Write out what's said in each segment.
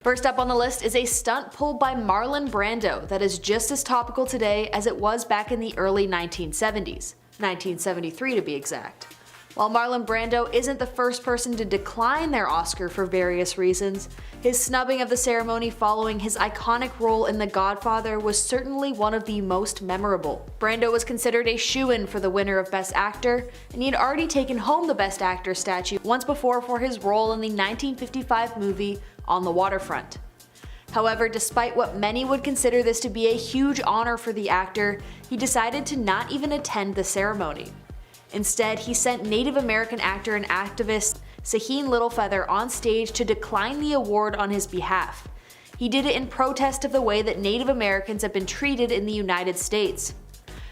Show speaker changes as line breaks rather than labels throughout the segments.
First up on the list is a stunt pulled by Marlon Brando that is just as topical today as it was back in the early 1970s, 1973 to be exact. While Marlon Brando isn't the first person to decline their Oscar for various reasons, his snubbing of the ceremony following his iconic role in The Godfather was certainly one of the most memorable. Brando was considered a shoo-in for the winner of Best Actor, and he had already taken home the Best Actor statue once before for his role in the 1955 movie On the Waterfront. However, despite what many would consider this to be a huge honor for the actor, he decided to not even attend the ceremony. Instead, he sent Native American actor and activist Sahin Littlefeather on stage to decline the award on his behalf. He did it in protest of the way that Native Americans have been treated in the United States.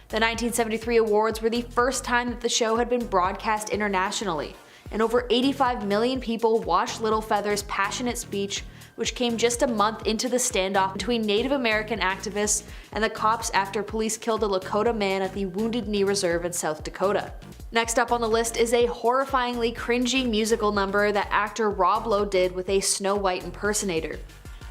The 1973 awards were the first time that the show had been broadcast internationally, and over 85 million people watched Littlefeather's passionate speech, which came just a month into the standoff between Native American activists and the cops after police killed a Lakota man at the Wounded Knee Reserve in South Dakota. Next up on the list is a horrifyingly cringy musical number that actor Rob Lowe did with a Snow White impersonator.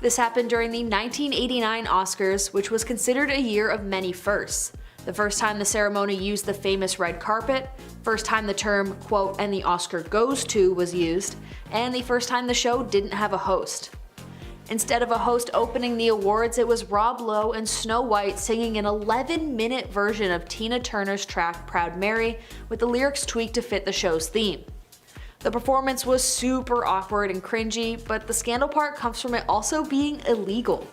This happened during the 1989 Oscars, which was considered a year of many firsts. The first time the ceremony used the famous red carpet, first time the term, quote, "and the Oscar goes to" was used, and the first time the show didn't have a host. Instead of a host opening the awards, it was Rob Lowe and Snow White singing an 11-minute version of Tina Turner's track Proud Mary, with the lyrics tweaked to fit the show's theme. The performance was super awkward and cringy, but the scandal part comes from it also being illegal.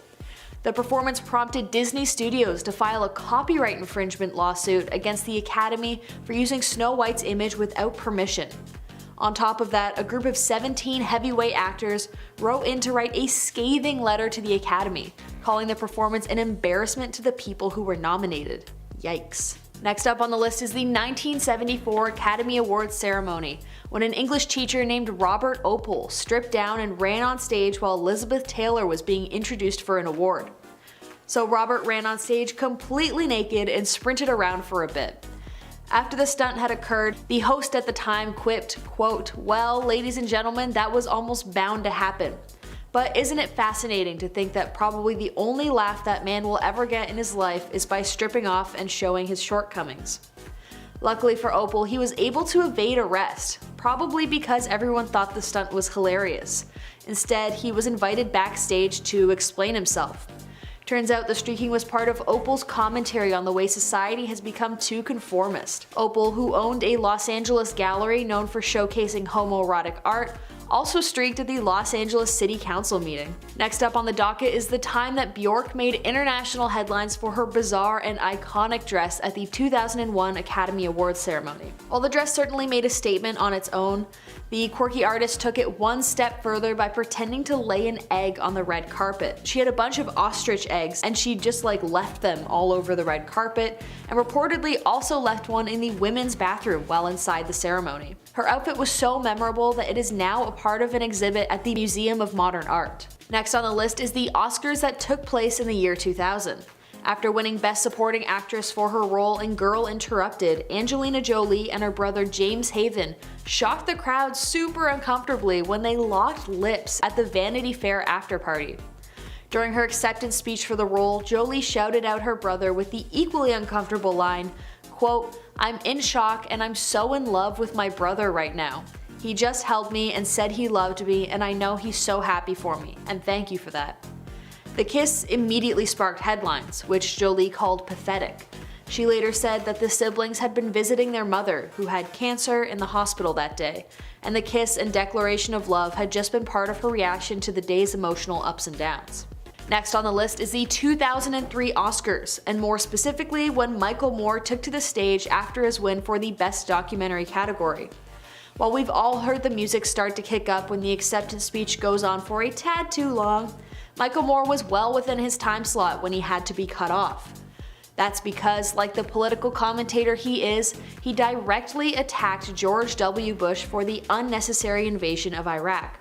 The performance prompted Disney Studios to file a copyright infringement lawsuit against the Academy for using Snow White's image without permission. On top of that, a group of 17 heavyweight actors wrote in to write a scathing letter to the Academy, calling the performance an embarrassment to the people who were nominated. Yikes. Next up on the list is the 1974 Academy Awards ceremony, when an English teacher named Robert Opel stripped down and ran on stage while Elizabeth Taylor was being introduced for an award. So Robert ran on stage completely naked and sprinted around for a bit. After the stunt had occurred, the host at the time quipped, quote, "Well, ladies and gentlemen, that was almost bound to happen. But isn't it fascinating to think that probably the only laugh that man will ever get in his life is by stripping off and showing his shortcomings?" Luckily for Opel, he was able to evade arrest, probably because everyone thought the stunt was hilarious. Instead, he was invited backstage to explain himself. Turns out the streaking was part of Opel's commentary on the way society has become too conformist. Opel, who owned a Los Angeles gallery known for showcasing homoerotic art, also streaked at the Los Angeles City Council meeting. Next up on the docket is the time that Bjork made international headlines for her bizarre and iconic dress at the 2001 Academy Awards ceremony. While the dress certainly made a statement on its own, the quirky artist took it one step further by pretending to lay an egg on the red carpet. She had a bunch of ostrich eggs and she just left them all over the red carpet, and reportedly also left one in the women's bathroom while inside the ceremony. Her outfit was so memorable that it is now a part of an exhibit at the Museum of Modern Art. Next on the list is the Oscars that took place in the year 2000. After winning Best Supporting Actress for her role in Girl Interrupted, Angelina Jolie and her brother James Haven shocked the crowd super uncomfortably when they locked lips at the Vanity Fair after-party. During her acceptance speech for the role, Jolie shouted out her brother with the equally uncomfortable line, quote, "I'm in shock and I'm so in love with my brother right now. He just held me and said he loved me, and I know he's so happy for me, and thank you for that." The kiss immediately sparked headlines, which Jolie called pathetic. She later said that the siblings had been visiting their mother, who had cancer, in the hospital that day, and the kiss and declaration of love had just been part of her reaction to the day's emotional ups and downs. Next on the list is the 2003 Oscars, and more specifically when Michael Moore took to the stage after his win for the Best Documentary category. While we've all heard the music start to kick up when the acceptance speech goes on for a tad too long, Michael Moore was well within his time slot when he had to be cut off. That's because, like the political commentator he is, he directly attacked George W. Bush for the unnecessary invasion of Iraq.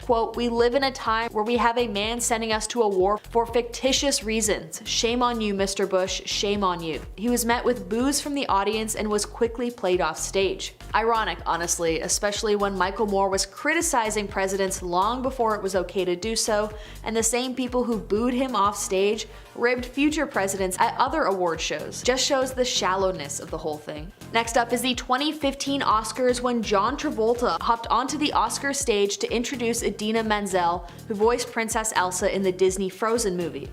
Quote, "We live in a time where we have a man sending us to a war for fictitious reasons. Shame on you, Mr. Bush, shame on you." He was met with boos from the audience and was quickly played off stage. Ironic, honestly, especially when Michael Moore was criticizing presidents long before it was okay to do so, and the same people who booed him off stage ribbed future presidents at other award shows. Just shows the shallowness of the whole thing. Next up is the 2015 Oscars, when John Travolta hopped onto the Oscar stage to introduce Idina Menzel, who voiced Princess Elsa in the Disney Frozen movie.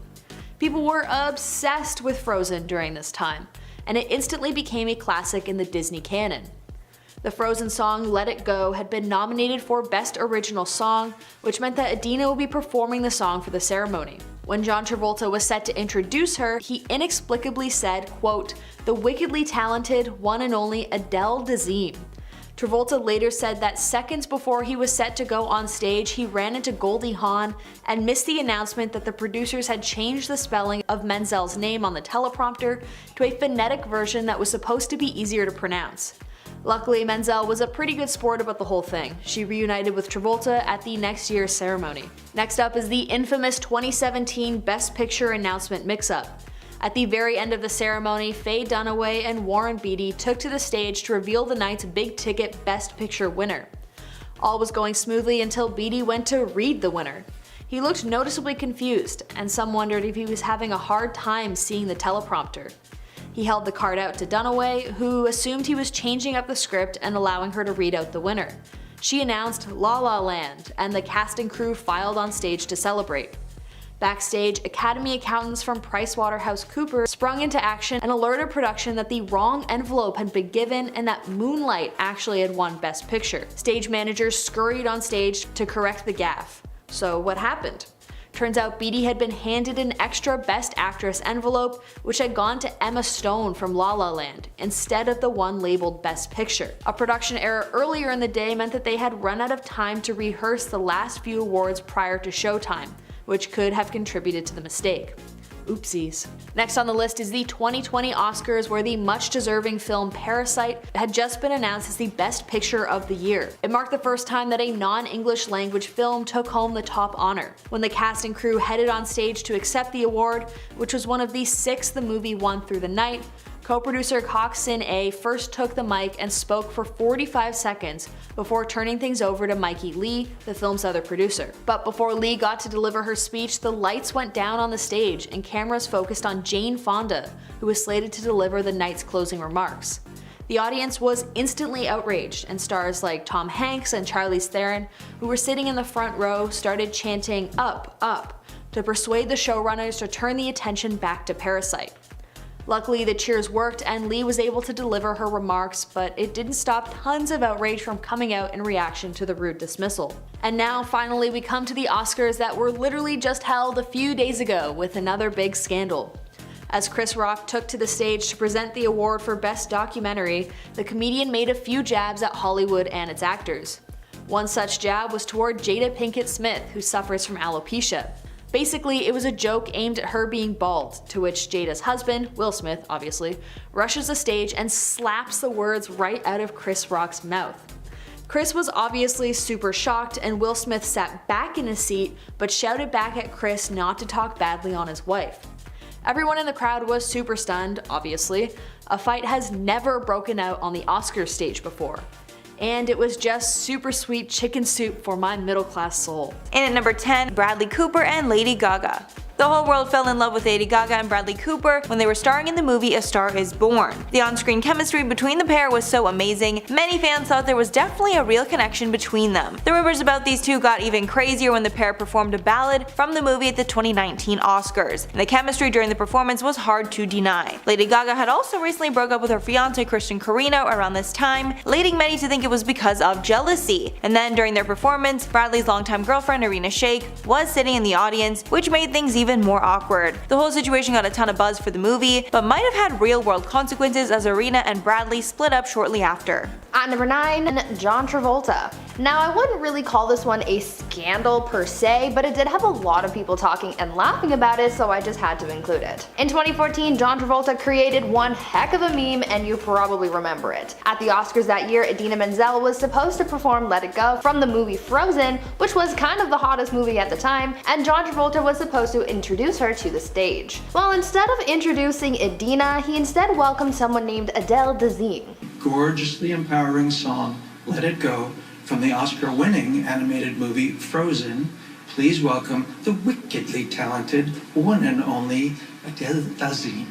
People were obsessed with Frozen during this time, and it instantly became a classic in the Disney canon. The Frozen song Let It Go had been nominated for Best Original Song, which meant that Idina would be performing the song for the ceremony. When John Travolta was set to introduce her, he inexplicably said, quote, "The wickedly talented, one and only Adele Dazeem." Travolta later said that seconds before he was set to go on stage, he ran into Goldie Hawn and missed the announcement that the producers had changed the spelling of Menzel's name on the teleprompter to a phonetic version that was supposed to be easier to pronounce. Luckily, Menzel was a pretty good sport about the whole thing. She reunited with Travolta at the next year's ceremony. Next up is the infamous 2017 Best Picture announcement mix-up. At the very end of the ceremony, Faye Dunaway and Warren Beatty took to the stage to reveal the night's big-ticket Best Picture winner. All was going smoothly until Beatty went to read the winner. He looked noticeably confused, and some wondered if he was having a hard time seeing the teleprompter. He held the card out to Dunaway, who assumed he was changing up the script and allowing her to read out the winner. She announced La La Land, and the cast and crew filed on stage to celebrate. Backstage, Academy accountants from PricewaterhouseCoopers sprung into action and alerted production that the wrong envelope had been given and that Moonlight actually had won Best Picture. Stage managers scurried on stage to correct the gaffe. So what happened? Turns out Beatty had been handed an extra Best Actress envelope, which had gone to Emma Stone from La La Land, instead of the one labeled Best Picture. A production error earlier in the day meant that they had run out of time to rehearse the last few awards prior to showtime, which could have contributed to the mistake. Oopsies. Next on the list is the 2020 Oscars, where the much-deserving film Parasite had just been announced as the Best Picture of the year. It marked the first time that a non-English language film took home the top honor. When the cast and crew headed on stage to accept the award, which was one of the 6 the movie won through the night, co-producer Kok Sin-ae first took the mic and spoke for 45 seconds before turning things over to Mikey Lee, the film's other producer. But before Lee got to deliver her speech, the lights went down on the stage and cameras focused on Jane Fonda, who was slated to deliver the night's closing remarks. The audience was instantly outraged, and stars like Tom Hanks and Charlize Theron, who were sitting in the front row, started chanting "Up, up" to persuade the showrunners to turn the attention back to Parasite. Luckily, the cheers worked and Lee was able to deliver her remarks, but it didn't stop tons of outrage from coming out in reaction to the rude dismissal. And now, finally, we come to the Oscars that were literally just held a few days ago with another big scandal. As Chris Rock took to the stage to present the award for Best Documentary, the comedian made a few jabs at Hollywood and its actors. One such jab was toward Jada Pinkett Smith, who suffers from alopecia. Basically, it was a joke aimed at her being bald, to which Jada's husband, Will Smith obviously, rushes the stage and slaps the words right out of Chris Rock's mouth. Chris was obviously super shocked, and Will Smith sat back in his seat but shouted back at Chris not to talk badly on his wife. Everyone in the crowd was super stunned, obviously. A fight has never broken out on the Oscars stage before. And it was just super sweet chicken soup for my middle-class soul.
And at number 10, Bradley Cooper and Lady Gaga. The whole world fell in love with Lady Gaga and Bradley Cooper when they were starring in the movie A Star Is Born. The on-screen chemistry between the pair was so amazing, many fans thought there was definitely a real connection between them. The rumors about these two got even crazier when the pair performed a ballad from the movie at the 2019 Oscars, and the chemistry during the performance was hard to deny. Lady Gaga had also recently broke up with her fiancé Christian Carino around this time, leading many to think it was because of jealousy. And then during their performance, Bradley's longtime girlfriend Irina Shayk was sitting in the audience, which made things even more awkward. The whole situation got a ton of buzz for the movie, but might have had real-world consequences as Arena and Bradley split up shortly after.
At number 9, John Travolta. Now, I wouldn't really call this one a scandal per se, but it did have a lot of people talking and laughing about it, so I just had to include it. In 2014, John Travolta created one heck of a meme, and you probably remember it. At the Oscars that year, Idina Menzel was supposed to perform Let It Go from the movie Frozen, which was kind of the hottest movie at the time, and John Travolta was supposed to introduce her to the stage. Well, instead of introducing Idina, he instead welcomed someone named Adele Dazeem.
Gorgeously empowering song, Let It Go, from the Oscar-winning animated movie Frozen. Please welcome the wickedly talented one and only Adele Dazeem.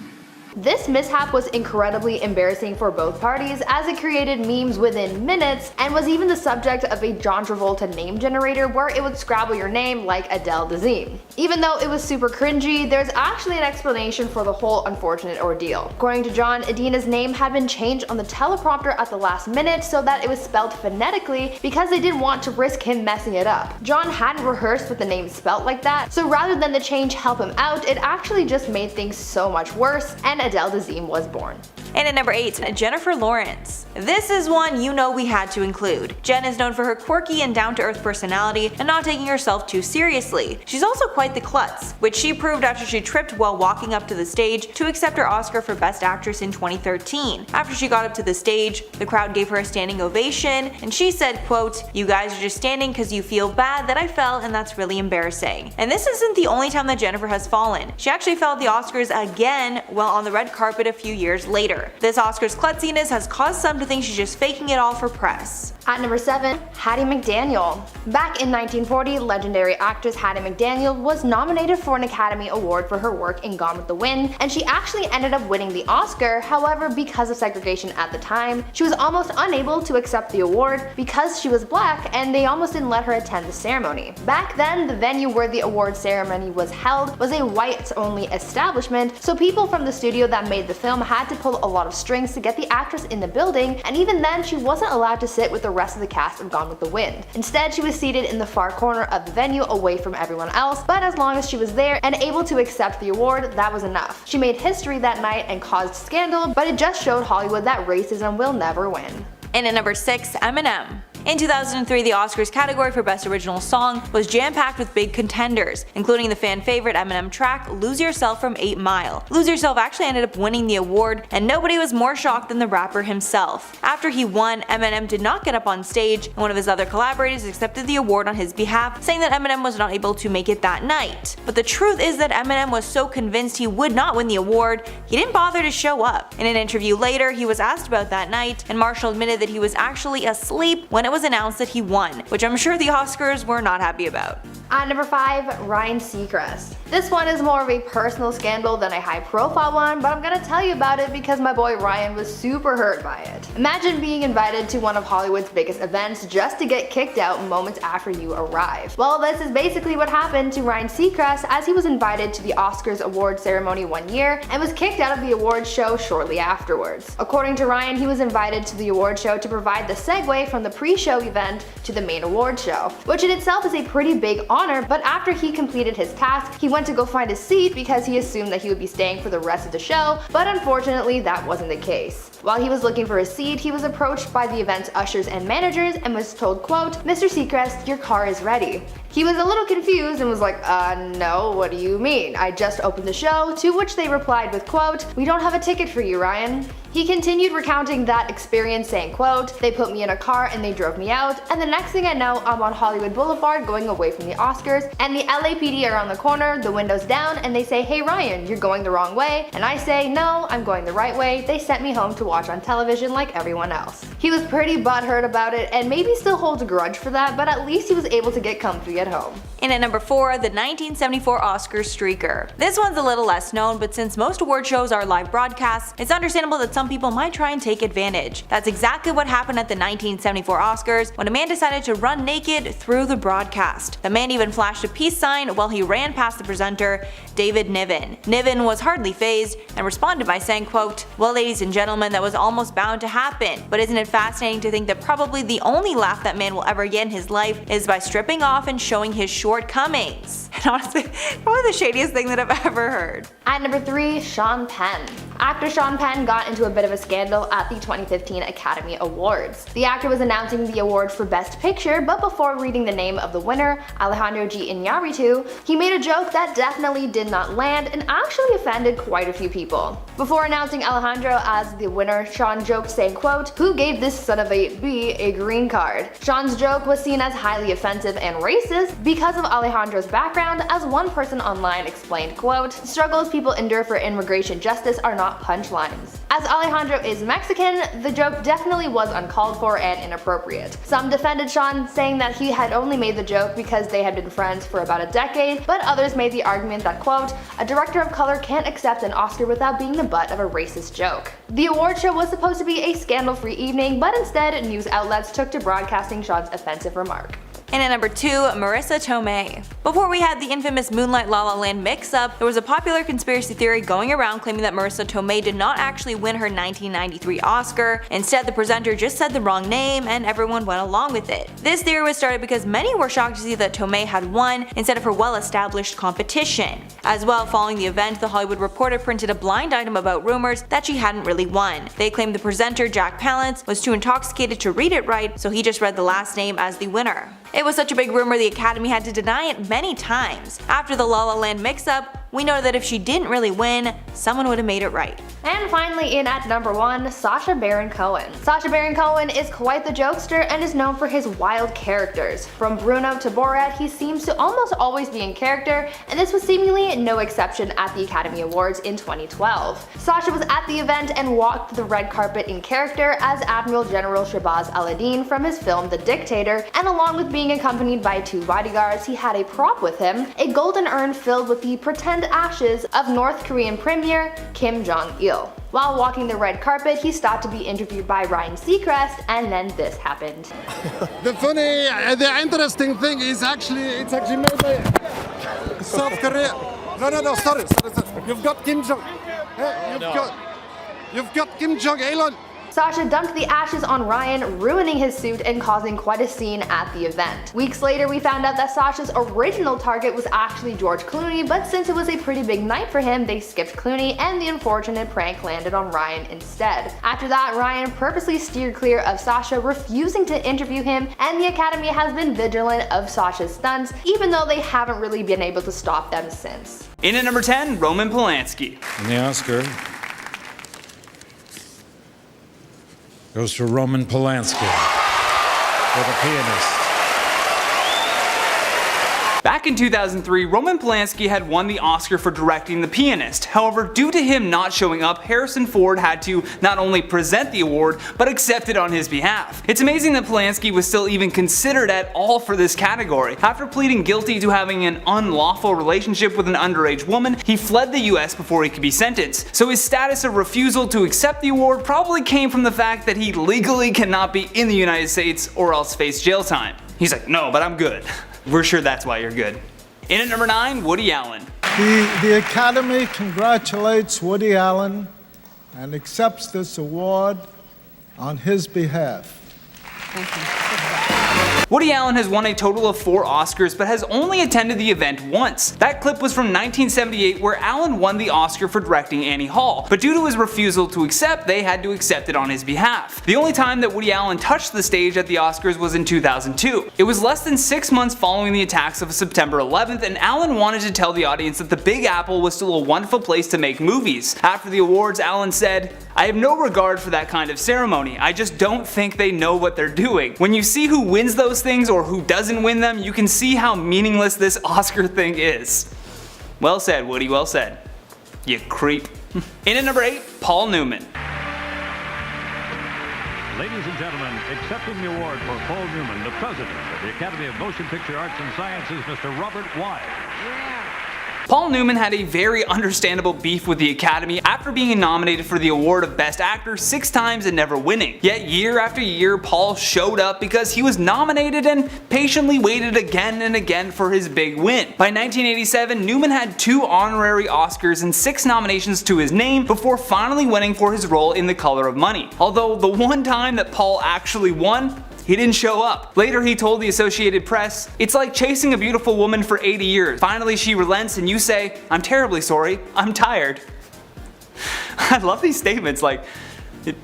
This mishap was incredibly embarrassing for both parties, as it created memes within minutes and was even the subject of a John Travolta name generator where it would scrabble your name like Adele Dazeem. Even though it was super cringy, there's actually an explanation for the whole unfortunate ordeal. According to John, Idina's name had been changed on the teleprompter at the last minute so that it was spelled phonetically because they didn't want to risk him messing it up. John hadn't rehearsed with the name spelt like that, so rather than the change help him out, it actually just made things so much worse, and Adele Dazeem was born.
And at number 8, Jennifer Lawrence. This is one you know we had to include. Jen is known for her quirky and down-to-earth personality and not taking herself too seriously. She's also quite the klutz, which she proved after she tripped while walking up to the stage to accept her Oscar for Best Actress in 2013. After she got up to the stage, the crowd gave her a standing ovation, and she said, quote, "You guys are just standing because you feel bad that I fell, and that's really embarrassing." And this isn't the only time that Jennifer has fallen. She actually fell at the Oscars again while on the red carpet a few years later. This Oscars klutziness has caused some to think she's just faking it all for press.
At number 7, Hattie McDaniel. Back in 1940, legendary actress Hattie McDaniel was nominated for an Academy Award for her work in Gone with the Wind, and she actually ended up winning the Oscar. However, because of segregation at the time, she was almost unable to accept the award because she was black, and they almost didn't let her attend the ceremony. Back then, the venue where the award ceremony was held was a whites-only establishment, so people from the studio that made the film had to pull a lot of strings to get the actress in the building, and even then she wasn't allowed to sit with the rest of the cast of Gone with the Wind. Instead, she was seated in the far corner of the venue away from everyone else, but as long as she was there and able to accept the award, that was enough. She made history that night and caused scandal, but it just showed Hollywood that racism will never win.
And at number 6, Eminem. In 2003, the Oscars category for Best Original Song was jam-packed with big contenders, including the fan-favorite Eminem track Lose Yourself from 8 Mile. Lose Yourself actually ended up winning the award, and nobody was more shocked than the rapper himself. After he won, Eminem did not get up on stage, and one of his other collaborators accepted the award on his behalf, saying that Eminem was not able to make it that night. But the truth is that Eminem was so convinced he would not win the award, he didn't bother to show up. In an interview later, he was asked about that night, and Marshall admitted that he was actually asleep when it was announced that he won, which I'm sure the Oscars were not happy about.
At number 5, Ryan Seacrest. This one is more of a personal scandal than a high-profile one, but I'm gonna tell you about it because my boy Ryan was super hurt by it. Imagine being invited to one of Hollywood's biggest events just to get kicked out moments after you arrive. Well, this is basically what happened to Ryan Seacrest, as he was invited to the Oscars award ceremony one year and was kicked out of the awards show shortly afterwards. According to Ryan, he was invited to the award show to provide the segue from the pre-show event to the main award show, which in itself is a pretty big honor, but after he completed his task, he went to go find a seat because he assumed that he would be staying for the rest of the show, but unfortunately that wasn't the case. While he was looking for a seat, he was approached by the event's ushers and managers and was told, quote, "Mr. Seacrest, your car is ready." He was a little confused and was like, no, what do you mean? I just opened the show," to which they replied with, quote, "We don't have a ticket for you, Ryan." He continued recounting that experience, saying, quote, "They put me in a car and they drove me out, and the next thing I know, I'm on Hollywood Boulevard going away from the Oscars, and the LAPD are on the corner, the windows down, and they say, 'Hey Ryan, you're going the wrong way,' and I say, 'No, I'm going the right way.' They sent me home to watch on television like everyone else." He was pretty butthurt about it and maybe still holds a grudge for that, but at least he was able to get comfy at home.
And at number 4, the 1974 Oscars streaker. This one's a little less known, but since most award shows are live broadcasts, it's understandable that some people might try and take advantage. That's exactly what happened at the 1974 Oscars when a man decided to run naked through the broadcast. The man even flashed a peace sign while he ran past the presenter, David Niven. Niven was hardly fazed and responded by saying, quote, "Well, ladies and gentlemen, that was almost bound to happen, but isn't it fascinating to think that probably the only laugh that man will ever get in his life is by stripping off and showing his short shortcomings. And honestly, probably the shadiest thing that I've ever heard.
At number 3, Sean Penn. Actor Sean Penn got into a bit of a scandal at the 2015 Academy Awards. The actor was announcing the award for Best Picture, but before reading the name of the winner, Alejandro G. Iñárritu, he made a joke that definitely did not land and actually offended quite a few people. Before announcing Alejandro as the winner, Sean joked saying, quote, "Who gave this son of a B a green card?" Sean's joke was seen as highly offensive and racist because of Alejandro's background, as one person online explained, quote, "Struggles people endure for immigration justice are not punchlines." As Alejandro is Mexican, the joke definitely was uncalled for and inappropriate. Some defended Sean, saying that he had only made the joke because they had been friends for about a decade, but others made the argument that, quote, "A director of color can't accept an Oscar without being the butt of a racist joke." The award show was supposed to be a scandal-free evening, but instead news outlets took to broadcasting Sean's offensive remark.
And at number 2, Marisa Tomei. Before we had the infamous Moonlight La La Land mix-up, there was a popular conspiracy theory going around claiming that Marisa Tomei did not actually win her 1993 Oscar. Instead, the presenter just said the wrong name and everyone went along with it. This theory was started because many were shocked to see that Tomei had won instead of her well-established competition. As well, following the event, The Hollywood Reporter printed a blind item about rumors that she hadn't really won. They claimed the presenter, Jack Palance, was too intoxicated to read it right, so he just read the last name as the winner. It was such a big rumor the Academy had to deny it many times. After the La La Land mix-up, we know that if she didn't really win, someone would have made it right.
And finally, in at number 1, Sacha Baron Cohen. Sacha Baron Cohen is quite the jokester and is known for his wild characters. From Bruno to Borat, he seems to almost always be in character, and this was seemingly no exception at the Academy Awards in 2012. Sacha was at the event and walked the red carpet in character as Admiral General Shabazz Al-Din from his film The Dictator, and along with being accompanied by 2 bodyguards, he had a prop with him, a golden urn filled with the pretend ashes of North Korean Premier Kim Jong-il. While walking the red carpet, he stopped to be interviewed by Ryan Seacrest, and then this happened.
The interesting thing is it's actually made by South Korea. No, sorry. You've got Kim Jong. You've got Kim Jong-il.
Sacha dumped the ashes on Ryan, ruining his suit and causing quite a scene at the event. Weeks later, we found out that Sacha's original target was actually George Clooney, but since it was a pretty big night for him, they skipped Clooney and the unfortunate prank landed on Ryan instead. After that, Ryan purposely steered clear of Sacha, refusing to interview him, and the Academy has been vigilant of Sacha's stunts, even though they haven't really been able to stop them since.
In at number 10, Roman Polanski.
And the Oscar goes to Roman Polanski for The Pianist.
Back in 2003, Roman Polanski had won the Oscar for directing The Pianist. However, due to him not showing up, Harrison Ford had to not only present the award, but accept it on his behalf. It's amazing that Polanski was still even considered at all for this category. After pleading guilty to having an unlawful relationship with an underage woman, he fled the US before he could be sentenced. So his status of refusal to accept the award probably came from the fact that he legally cannot be in the United States or else face jail time. He's like, "No, but I'm good." We're sure that's why you're good. In at number 9, Woody Allen.
The Academy congratulates Woody Allen and accepts this award on his behalf.
Thank you.
Woody Allen has won a total of 4 Oscars but has only attended the event once. That clip was from 1978 where Allen won the Oscar for directing Annie Hall, but due to his refusal to accept, they had to accept it on his behalf. The only time that Woody Allen touched the stage at the Oscars was in 2002. It was less than 6 months following the attacks of September 11th, and Allen wanted to tell the audience that the Big Apple was still a wonderful place to make movies. After the awards, Allen said, "I have no regard for that kind of ceremony. I just don't think they know what they're doing. When you see who wins those things or who doesn't win them, you can see how meaningless this Oscar thing is." Well said, Woody, well said. You creep. In at number 8, Paul Newman.
Ladies and gentlemen, accepting the award for Paul Newman, the president of the Academy of Motion Picture Arts and Sciences, Mr. Robert Wise.
Paul Newman had a very understandable beef with the Academy after being nominated for the award of Best Actor 6 times and never winning. Yet year after year, Paul showed up because he was nominated and patiently waited again and again for his big win. By 1987, Newman had 2 honorary Oscars and 6 nominations to his name before finally winning for his role in The Color of Money. Although the one time that Paul actually won, he didn't show up. Later he told the Associated Press, "It's like chasing a beautiful woman for 80 years. Finally she relents and you say, 'I'm terribly sorry, I'm tired.'" I love these statements, like,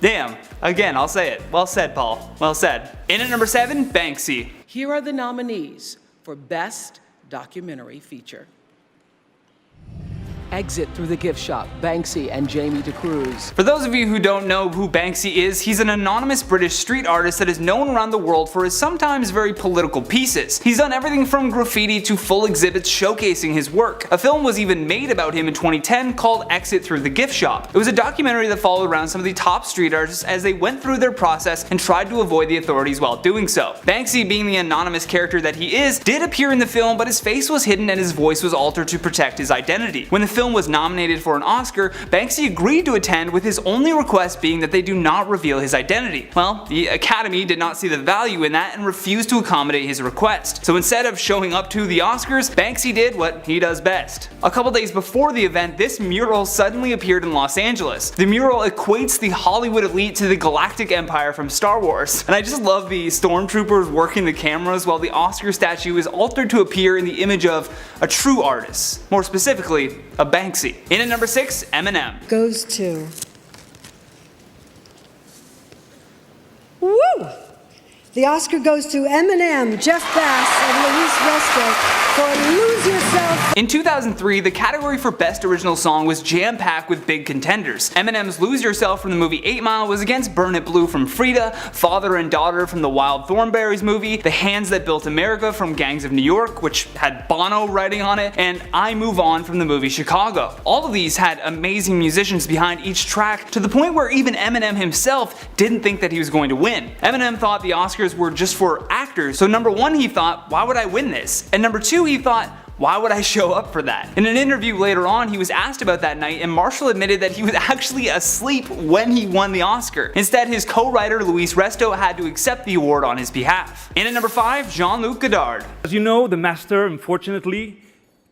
damn. Again, I'll say it. Well said, Paul. Well said. In at number 7, Banksy.
Here are the nominees for Best Documentary Feature. Exit Through the Gift Shop, Banksy and Jamie DeCruz.
For those of you who don't know who Banksy is, he's an anonymous British street artist that is known around the world for his sometimes very political pieces. He's done everything from graffiti to full exhibits showcasing his work. A film was even made about him in 2010 called Exit Through the Gift Shop. It was a documentary that followed around some of the top street artists as they went through their process and tried to avoid the authorities while doing so. Banksy, being the anonymous character that he is, did appear in the film, but his face was hidden and his voice was altered to protect his identity. When the film was nominated for an Oscar, Banksy agreed to attend, with his only request being that they do not reveal his identity. Well, the Academy did not see the value in that and refused to accommodate his request. So instead of showing up to the Oscars, Banksy did what he does best. A couple days before the event, this mural suddenly appeared in Los Angeles. The mural equates the Hollywood elite to the Galactic Empire from Star Wars. And I just love the stormtroopers working the cameras while the Oscar statue is altered to appear in the image of a true artist. More specifically, a Banksy. In at number 6, Eminem.
Goes to... Woo! The Oscar goes to Eminem, Jeff Bass, and Luis Resto for Lose Yourself.
In 2003, the category for Best Original Song was jam-packed with big contenders. Eminem's Lose Yourself from the movie 8 Mile was against Burn It Blue from Frida, Father and Daughter from the Wild Thornberrys movie, The Hands That Built America from Gangs of New York, which had Bono writing on it, and I Move On from the movie Chicago. All of these had amazing musicians behind each track, to the point where even Eminem himself didn't think that he was going to win. Eminem thought the Oscars were just for actors, so number 1 he thought, why would I win this? And number 2 he thought, why would I show up for that? In an interview later on, he was asked about that night, and Marshall admitted that he was actually asleep when he won the Oscar. Instead, his co-writer Luis Resto had to accept the award on his behalf. In at number 5, Jean-Luc Godard.
As you know, the master, unfortunately,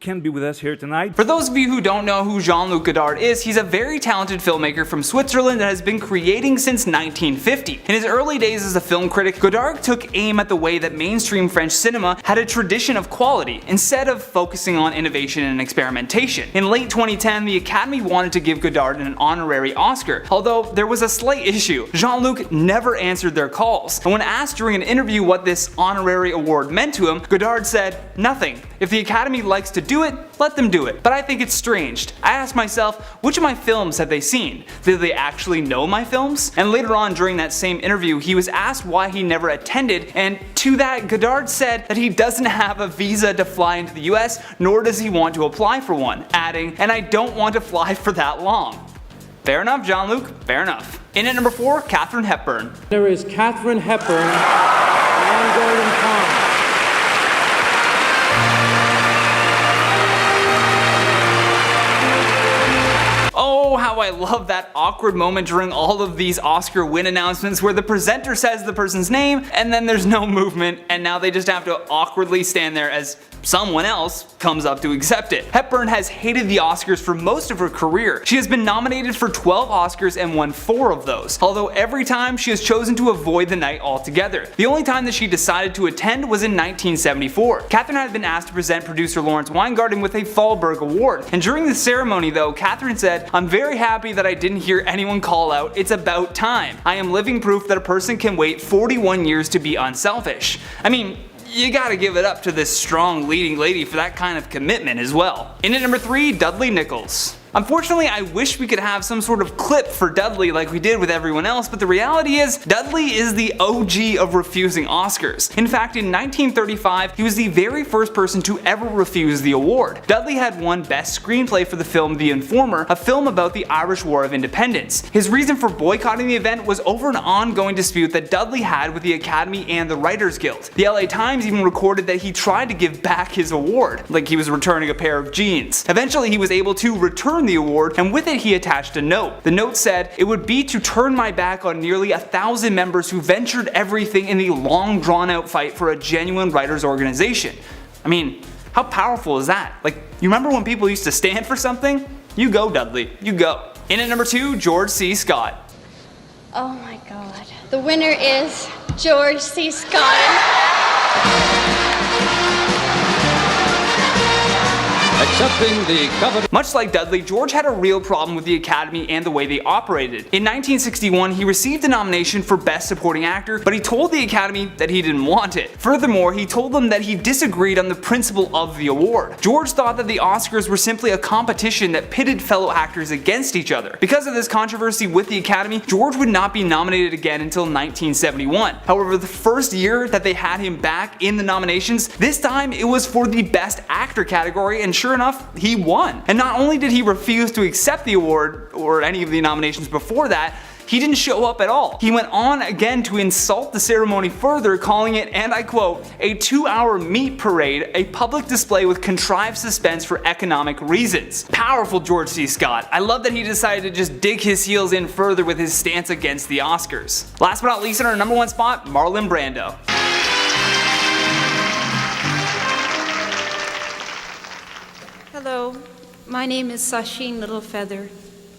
can't be with us here tonight.
For those of you who don't know who Jean-Luc Godard is, he's a very talented filmmaker from Switzerland that has been creating since 1950. In his early days as a film critic, Godard took aim at the way that mainstream French cinema had a tradition of quality, instead of focusing on innovation and experimentation. In late 2010, the Academy wanted to give Godard an honorary Oscar, although there was a slight issue. Jean-Luc never answered their calls, and when asked during an interview what this honorary award meant to him, Godard said, "Nothing. If the Academy likes to do it, let them do it. But I think it's strange. I ask myself, which of my films have they seen? Do they actually know my films?" And later on during that same interview, he was asked why he never attended, and to that, Godard said that he doesn't have a visa to fly into the US, nor does he want to apply for one, adding, "And I don't want to fly for that long." Fair enough, Jean-Luc, fair enough. In at number 4, Katharine Hepburn.
There is Katharine Hepburn and Golden Pond.
Oh, how I love that awkward moment during all of these Oscar win announcements where the presenter says the person's name and then there's no movement, and now they just have to awkwardly stand there as someone else comes up to accept it. Hepburn has hated the Oscars for most of her career. She has been nominated for 12 Oscars and won 4 of those, although every time she has chosen to avoid the night altogether. The only time that she decided to attend was in 1974. Katharine had been asked to present producer Lawrence Weingarten with a Thalberg Award, and during the ceremony though, Katharine said, "I'm very happy that I didn't hear anyone call out, 'It's about time.' I am living proof that a person can wait 41 years to be unselfish." I mean, you gotta give it up to this strong leading lady for that kind of commitment as well. In at number 3, Dudley Nichols. Unfortunately, I wish we could have some sort of clip for Dudley like we did with everyone else, but the reality is, Dudley is the OG of refusing Oscars. In fact, in 1935, he was the very first person to ever refuse the award. Dudley had won Best Screenplay for the film The Informer, a film about the Irish War of Independence. His reason for boycotting the event was over an ongoing dispute that Dudley had with the Academy and the Writers Guild. The LA Times even recorded that he tried to give back his award, like he was returning a pair of jeans. Eventually, he was able to return the award, and with it he attached a note. The note said, "It would be to turn my back on nearly 1,000 members who ventured everything in the long drawn out fight for a genuine writers organization." I mean, how powerful is that? Like, you remember when people used to stand for something? You go, Dudley, you go. In at number 2, George C. Scott.
Oh my god. The winner is George C. Scott.
Accepting the coveted.
Much like Dudley, George had a real problem with the Academy and the way they operated. In 1961, he received a nomination for Best Supporting Actor, but he told the Academy that he didn't want it. Furthermore, he told them that he disagreed on the principle of the award. George thought that the Oscars were simply a competition that pitted fellow actors against each other. Because of this controversy with the Academy, George would not be nominated again until 1971. However, the first year that they had him back in the nominations, this time it was for the Best Actor category, and sure enough, he won. And not only did he refuse to accept the award or any of the nominations before that, he didn't show up at all. He went on again to insult the ceremony further, calling it, and I quote, a 2-hour meat parade, a public display with contrived suspense for economic reasons. Powerful George C. Scott. I love that he decided to just dig his heels in further with his stance against the Oscars. Last but not least, in our number 1 spot, Marlon Brando.
Hello, my name is Sasheen Littlefeather.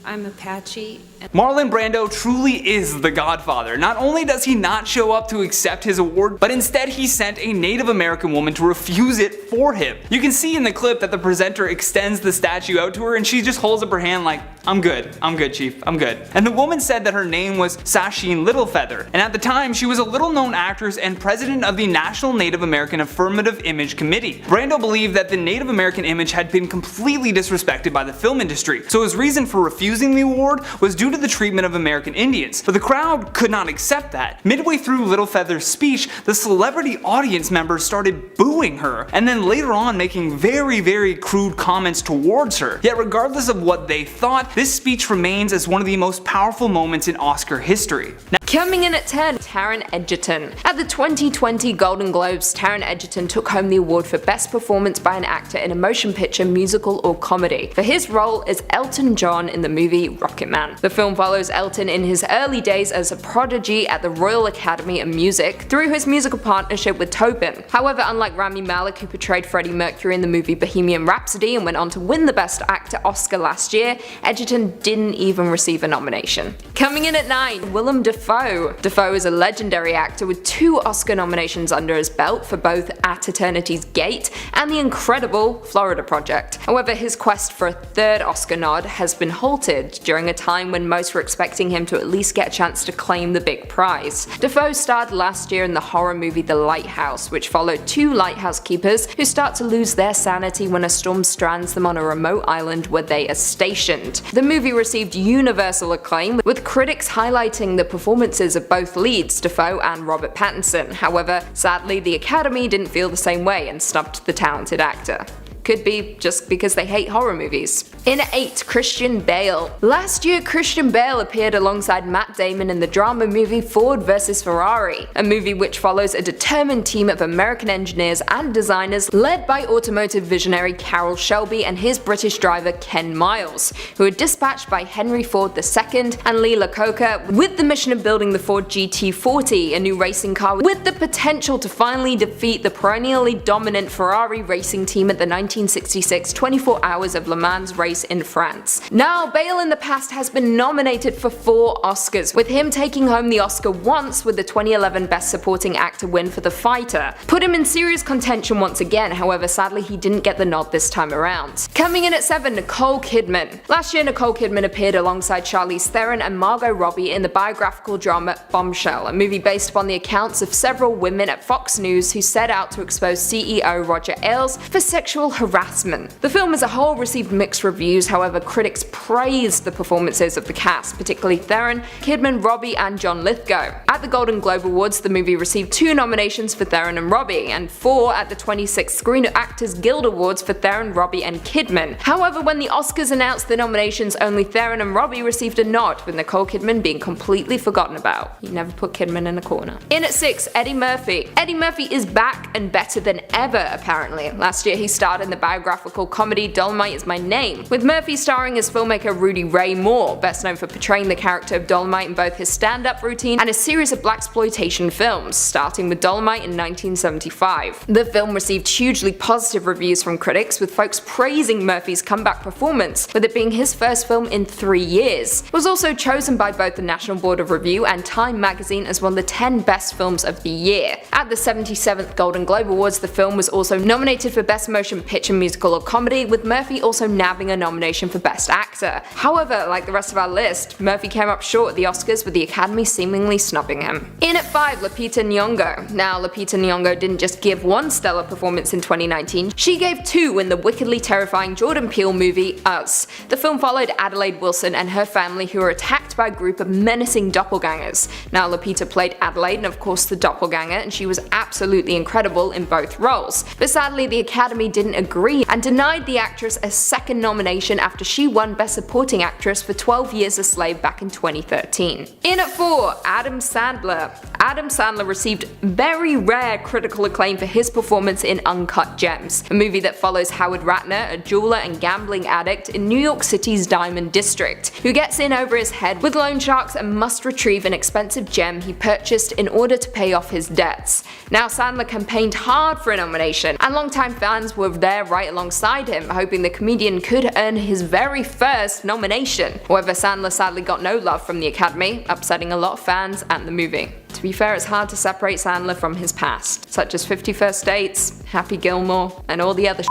I'm Apache.
Marlon Brando truly is the Godfather. Not only does he not show up to accept his award, but instead he sent a Native American woman to refuse it for him. You can see in the clip that the presenter extends the statue out to her and she just holds up her hand like, I'm good, chief, I'm good. And the woman said that her name was Sasheen Littlefeather, and at the time she was a little known actress and president of the National Native American Affirmative Image Committee. Brando believed that the Native American image had been completely disrespected by the film industry, so his reason for refusing the award was due to the treatment of American Indians, but the crowd could not accept that. Midway through Littlefeather's speech, the celebrity audience members started booing her, and then later on making very crude comments towards her. Yet regardless of what they thought, this speech remains as one of the most powerful moments in Oscar history. Now,
coming in at 10, Taron Egerton. At the 2020 Golden Globes, Taron Egerton took home the award for Best Performance by an Actor in a Motion Picture, Musical or Comedy for his role as Elton John in the movie Rocketman. The film follows Elton in his early days as a prodigy at the Royal Academy of Music through his musical partnership with Tobin. However, unlike Rami Malek, who portrayed Freddie Mercury in the movie Bohemian Rhapsody and went on to win the Best Actor Oscar last year, Egerton didn't even receive a nomination. Coming in at 9, Willem Dafoe. Dafoe is a legendary actor with 2 Oscar nominations under his belt for both At Eternity's Gate and the incredible Florida Project. However, his quest for a 3rd Oscar nod has been halted during a time when most were expecting him to at least get a chance to claim the big prize. Dafoe starred last year in the horror movie The Lighthouse, which followed 2 lighthouse keepers who start to lose their sanity when a storm strands them on a remote island where they are stationed. The movie received universal acclaim, with critics highlighting the performances of both leads, Dafoe and Robert Pattinson. However, sadly the Academy didn't feel the same way and snubbed the talented actor. Could be just because they hate horror movies. In at 8, Christian Bale. Last year, Christian Bale appeared alongside Matt Damon in the drama movie Ford vs Ferrari, a movie which follows a determined team of American engineers and designers led by automotive visionary Carroll Shelby and his British driver Ken Miles, who are dispatched by Henry Ford II and Lee Iacocca with the mission of building the Ford GT40, a new racing car with the potential to finally defeat the perennially dominant Ferrari racing team at the 1966 24 Hours of Le Mans race in France. Now, Bale in the past has been nominated for 4 Oscars, with him taking home the Oscar once with the 2011 Best Supporting Actor win for The Fighter. Put him in serious contention once again, however sadly he didn't get the nod this time around. Coming in at 7, Nicole Kidman. Last year, Nicole Kidman appeared alongside Charlize Theron and Margot Robbie in the biographical drama Bombshell, a movie based upon the accounts of several women at Fox News who set out to expose CEO Roger Ailes for sexual harassment. The film as a whole received mixed reviews, however critics praised the performances of the cast, particularly Theron, Kidman, Robbie and John Lithgow. At the Golden Globe Awards, the movie received 2 nominations for Theron and Robbie, and 4 at the 26th Screen Actors Guild Awards for Theron, Robbie and Kidman. However, when the Oscars announced the nominations, only Theron and Robbie received a nod, with Nicole Kidman being completely forgotten about. You never put Kidman in a corner. In at 6, Eddie Murphy. Eddie Murphy is back and better than ever, apparently. Last year he starred in the
the biographical comedy Dolomite Is My Name, with Murphy starring as filmmaker Rudy Ray Moore, best known for portraying the character of Dolomite in both his stand-up routine and a series of blaxploitation films, starting with Dolomite in 1975. The film received hugely positive reviews from critics, with folks praising Murphy's comeback performance, with it being his first film in 3 years. It was also chosen by both the National Board of Review and Time magazine as one of the 10 best films of the year. At the 77th Golden Globe Awards, the film was also nominated for Best Motion Picture Musical or Comedy, with Murphy also nabbing a nomination for Best Actor. However, like the rest of our list, Murphy came up short at the Oscars, with the Academy seemingly snubbing him. In at 5, Lupita Nyong'o. Now, Lupita Nyong'o didn't just give one stellar performance in 2019, she gave 2 in the wickedly terrifying Jordan Peele movie Us. The film followed Adelaide Wilson and her family, who were attacked by a group of menacing doppelgangers. Now, Lupita played Adelaide and of course the doppelganger, and she was absolutely incredible in both roles. But sadly, the Academy didn't agree and denied the actress a second nomination after she won Best Supporting Actress for 12 Years a Slave back in 2013. In at 4, Adam Sandler. Adam Sandler received very rare critical acclaim for his performance in Uncut Gems, a movie that follows Howard Ratner, a jeweler and gambling addict in New York City's Diamond District, who gets in over his head with loan sharks and must retrieve an expensive gem he purchased in order to pay off his debts. Now, Sandler campaigned hard for a nomination, and longtime fans were there right alongside him, hoping the comedian could earn his very first nomination. However, Sandler sadly got no love from the Academy, upsetting a lot of fans and the movie. To be fair, it's hard to separate Sandler from his past, such as 50 First Dates, Happy Gilmore, and all the other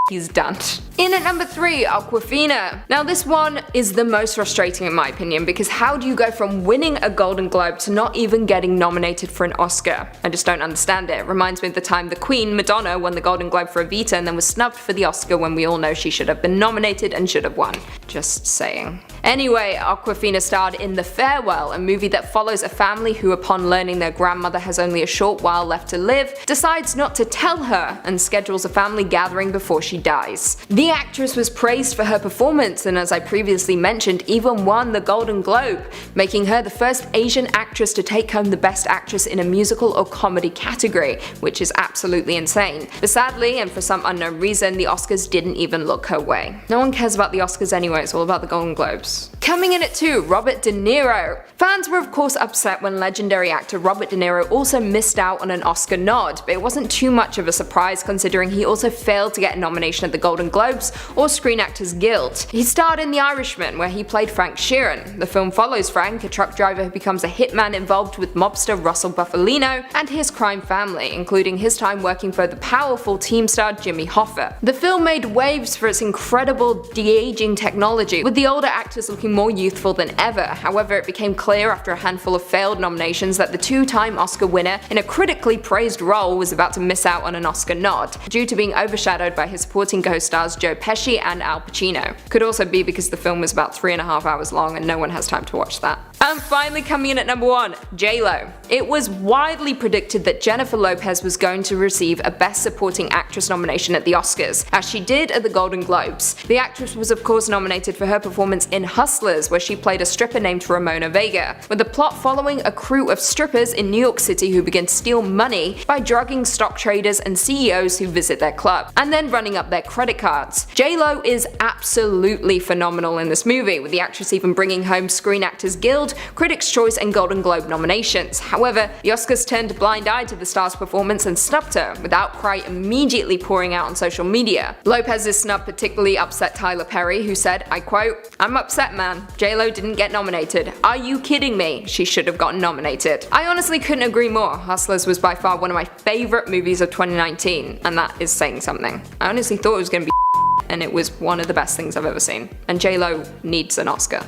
he's done. In at number 3, Awkwafina. Now, this one is the most frustrating in my opinion, because how do you go from winning a Golden Globe to not even getting nominated for an Oscar? I just don't understand it. It reminds me of the time the Queen, Madonna, won the Golden Globe for Evita and then was snubbed for the Oscar when we all know she should have been nominated and should have won. Just saying. Anyway, Awkwafina starred in The Farewell, a movie that follows a family who, upon learning their grandmother has only a short while left to live, decides not to tell her and schedules a family gathering before she dies. The actress was praised for her performance and, as I previously mentioned, even won the Golden Globe, making her the first Asian actress to take home the Best Actress in a Musical or Comedy category, which is absolutely insane. But sadly, and for some unknown reason, the Oscars didn't even look her way. No one cares about the Oscars anyway, it's all about the Golden Globes. Coming in at 2, Robert De Niro. Fans were of course upset when legendary actor Robert De Niro also missed out on an Oscar nod, but it wasn't too much of a surprise considering he also failed to get a nomination at the Golden Globes or Screen Actors Guild. He starred in The Irishman, where he played Frank Sheeran. The film follows Frank, a truck driver who becomes a hitman involved with mobster Russell Bufalino and his crime family, including his time working for the powerful team star Jimmy Hoffa. The film made waves for its incredible de-aging technology, with the older actors looking more youthful than ever. However, it became clear after a handful of failed nominations that the 2-time Oscar winner in a critically praised role was about to miss out on an Oscar nod, due to being overshadowed by his supporting co-stars Joe Pesci and Al Pacino. Could also be because the film was about 3.5 hours long and no one has time to watch that. And finally coming in at number 1, J-Lo. It was widely predicted that Jennifer Lopez was going to receive a Best Supporting Actress nomination at the Oscars, as she did at the Golden Globes. The actress was of course nominated for her performance in Hustlers, where she played a stripper named Ramona Vega, with the plot following a crew of strippers in New York City who begin to steal money by drugging stock traders and CEOs who visit their club, and then running up their credit cards. J-Lo is absolutely phenomenal in this movie, with the actress even bringing home Screen Actors Guild, Critics' Choice and Golden Globe nominations. However, the Oscars turned a blind eye to the star's performance and snubbed her, with outcry immediately pouring out on social media. Lopez's snub particularly upset Tyler Perry, who said, I quote, "I'm upset, man. J-Lo didn't get nominated. Are you kidding me? She should have gotten nominated." I honestly couldn't agree more. Hustlers was by far one of my favorite movies of 2019, and that is saying something. I honestly thought it was going to be and it was one of the best things I've ever seen. And J-Lo needs an Oscar.